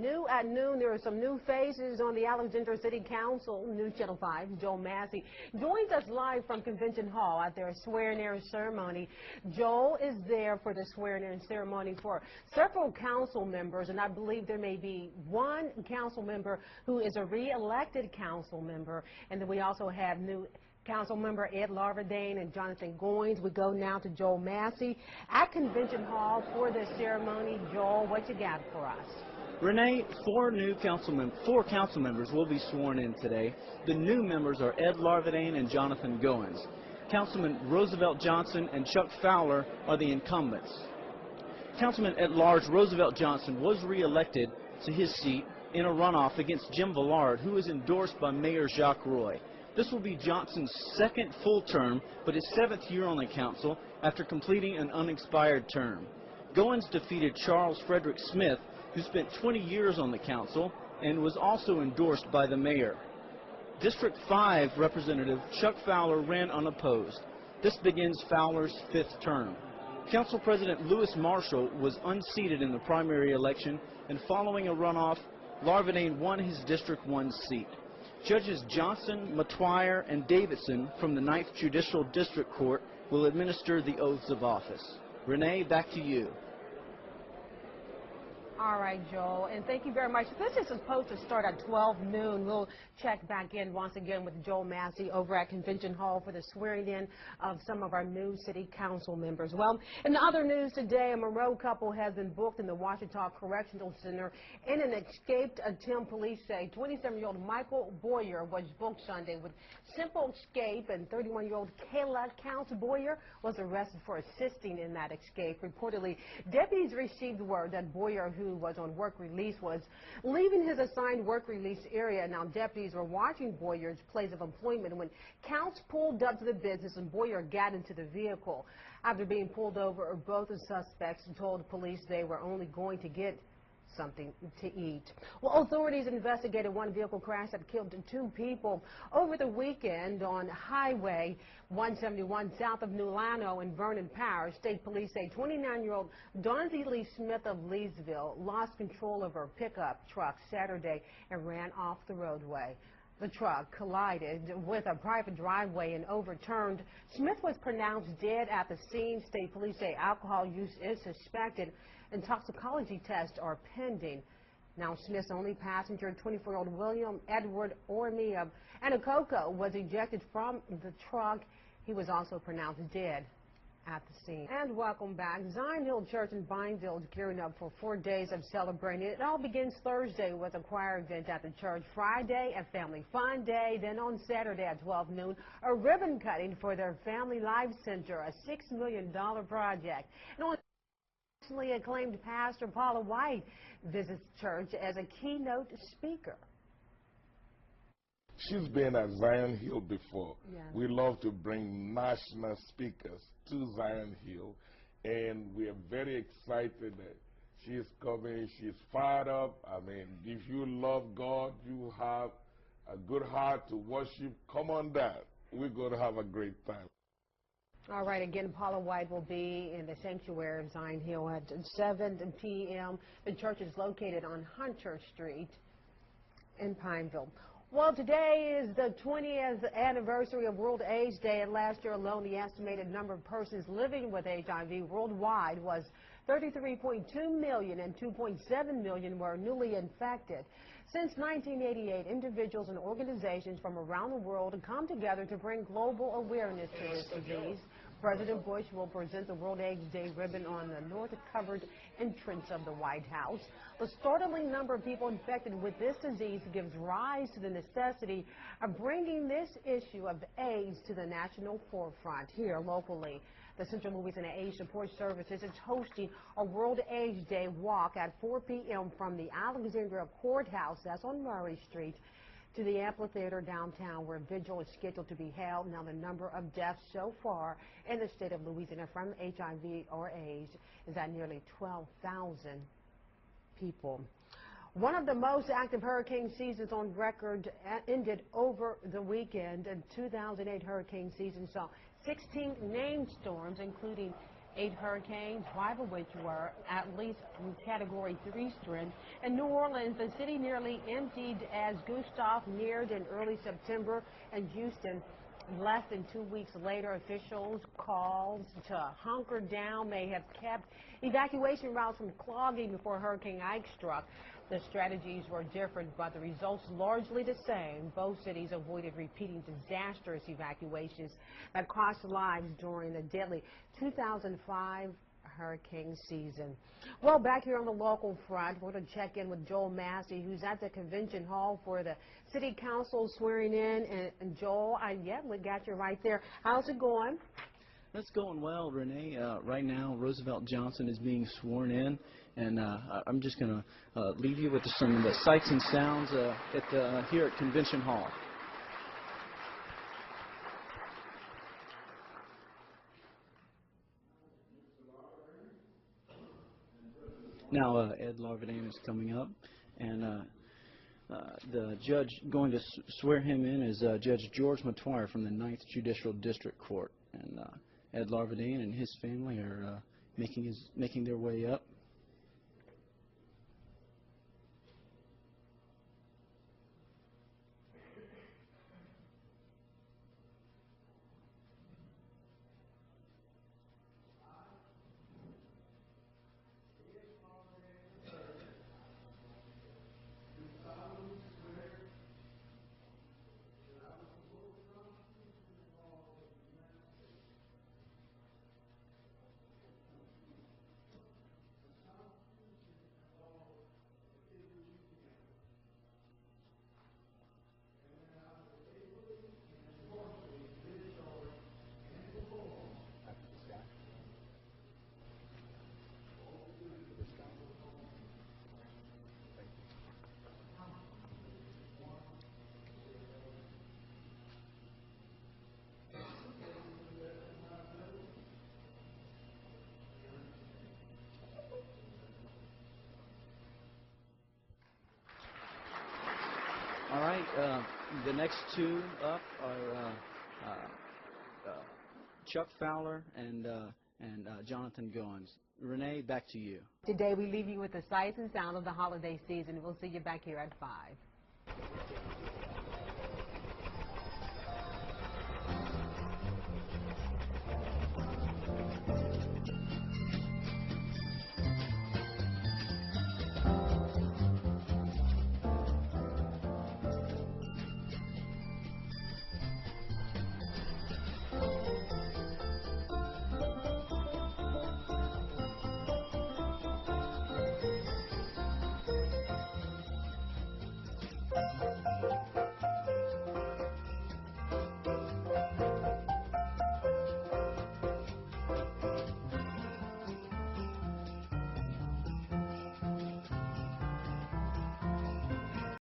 new at noon. There are some new faces on the Alexandria City Council. News Channel 5, Joel Massey joins us live from Convention Hall at their swearing-in ceremony. Joel is there for the swearing-in ceremony for several council members, and I believe there may be one council member who is a re-elected council member, and then we also have new Council member Ed Larvadane and Jonathan Goins. We go now to Joel Massey at Convention Hall for this ceremony. Joel, what you got for us? Renee, four council members will be sworn in today. The new members are Ed Larvadane and Jonathan Goins. Councilman Roosevelt Johnson and Chuck Fowler are the incumbents. Councilman at large Roosevelt Johnson was re-elected to his seat in a runoff against Jim Villard, who is endorsed by Mayor Jacques Roy. This will be Johnson's second full term, but his 7th year on the council after completing an unexpired term. Goins defeated Charles Frederick Smith, who spent 20 years on the council and was also endorsed by the mayor. District 5 Representative Chuck Fowler ran unopposed. This begins Fowler's 5th term. Council President Lewis Marshall was unseated in the primary election, and following a runoff, Larvadane won his District 1 seat. Judges Johnson, Matwire, and Davidson from the 9th Judicial District Court will administer the oaths of office. Renee, back to you. All right, Joel, and thank you very much. This is supposed to start at 12 noon. We'll check back in once again with Joel Massey over at Convention Hall for the swearing in of some of our new city council members. Well, in the other news today, a Monroe couple has been booked in the Washita Correctional Center in an escaped attempt. Police say 27-year-old Michael Boyer was booked Sunday with simple escape, and 31-year-old Kayla Counts Boyer was arrested for assisting in that escape. Reportedly, deputies received word that Boyer, who was on work release, was leaving his assigned work release area. Now, deputies were watching Boyer's place of employment when Counts pulled up to the business and Boyer got into the vehicle. After being pulled over, both the suspects told police they were only going to get something to eat. Well, authorities investigated one vehicle crash that killed 2 people over the weekend on Highway 171 south of New Lano in Vernon Parish. State police say 29-year-old Donzie Lee Smith of Leesville lost control of her pickup truck Saturday and ran off the roadway. The truck collided with a private driveway and overturned. Smith was pronounced dead at the scene. State police say alcohol use is suspected and toxicology tests are pending. Now, Smith's only passenger, 24-year-old William Edward Orme of Anacoco, was ejected from the truck. He was also pronounced dead at the scene. And welcome back. Zion+Hill Church in Pineville is gearing up for 4 days of celebrating. It all begins Thursday with a choir event at the church, Friday a family fun day, then on Saturday at 12 noon a ribbon cutting for their Family Life Center, a $6 million project. And on nationally acclaimed pastor Paula+White visits church as a keynote speaker. She's been at Zion+Hill before. Yeah. We love to bring national speakers to Zion+Hill, and we are very excited that she is coming. She's fired up. I mean, if you love God, you have a good heart to worship, come on down. We're going to have a great time. All right, again, Paula+White will be in the sanctuary of Zion+Hill at 7 p.m. The church is located on Hunter Street in Pineville. Well, today is the 20th anniversary of World AIDS Day, and last year alone, the estimated number of persons living with HIV worldwide was 33.2 million, and 2.7 million were newly infected. Since 1988, individuals and organizations from around the world have come together to bring global awareness to this disease. President Bush will present the World AIDS Day ribbon on the north-covered entrance of the White House. The startling number of people infected with this disease gives rise to the necessity of bringing this issue of AIDS to the national forefront here locally. The Central Louisiana AIDS Support Services is hosting a World AIDS Day walk at 4 p.m. from the Alexandria Courthouse, that's on Murray Street, to the amphitheater downtown, where a vigil is scheduled to be held. Now, the number of deaths so far in the state of Louisiana from HIV or AIDS is at nearly 12,000 people. One of the most active hurricane seasons on record ended over the weekend. In 2008 hurricane season saw 16 named storms, including 8 hurricanes, 5 of which were at least Category 3 strength. In New Orleans, the city nearly emptied as Gustav neared in early September, and Houston, less than 2 weeks later. Officials' calls to hunker down may have kept evacuation routes from clogging before Hurricane Ike struck. The strategies were different, but the results largely the same. Both cities avoided repeating disastrous evacuations that cost lives during the deadly 2005 hurricane season. Well, back here on the local front, we're going to check in with Joel Massey, who's at the convention hall for the city council swearing in. And Joel, we got you right there. How's it going? That's going well, Renee. Right now, Roosevelt Johnson is being sworn in, and I'm just going to leave you with some of the sights and sounds here at Convention Hall. Now, Ed Larvadain is coming up, and the judge going to swear him in is Judge George Matoir from the 9th Judicial District Court. And Ed Larvadain and his family are making their way up. All right, the next two up are Chuck Fowler and Jonathan Goins. Renee, back to you. Today we leave you with the sights and sound of the holiday season. We'll see you back here at 5.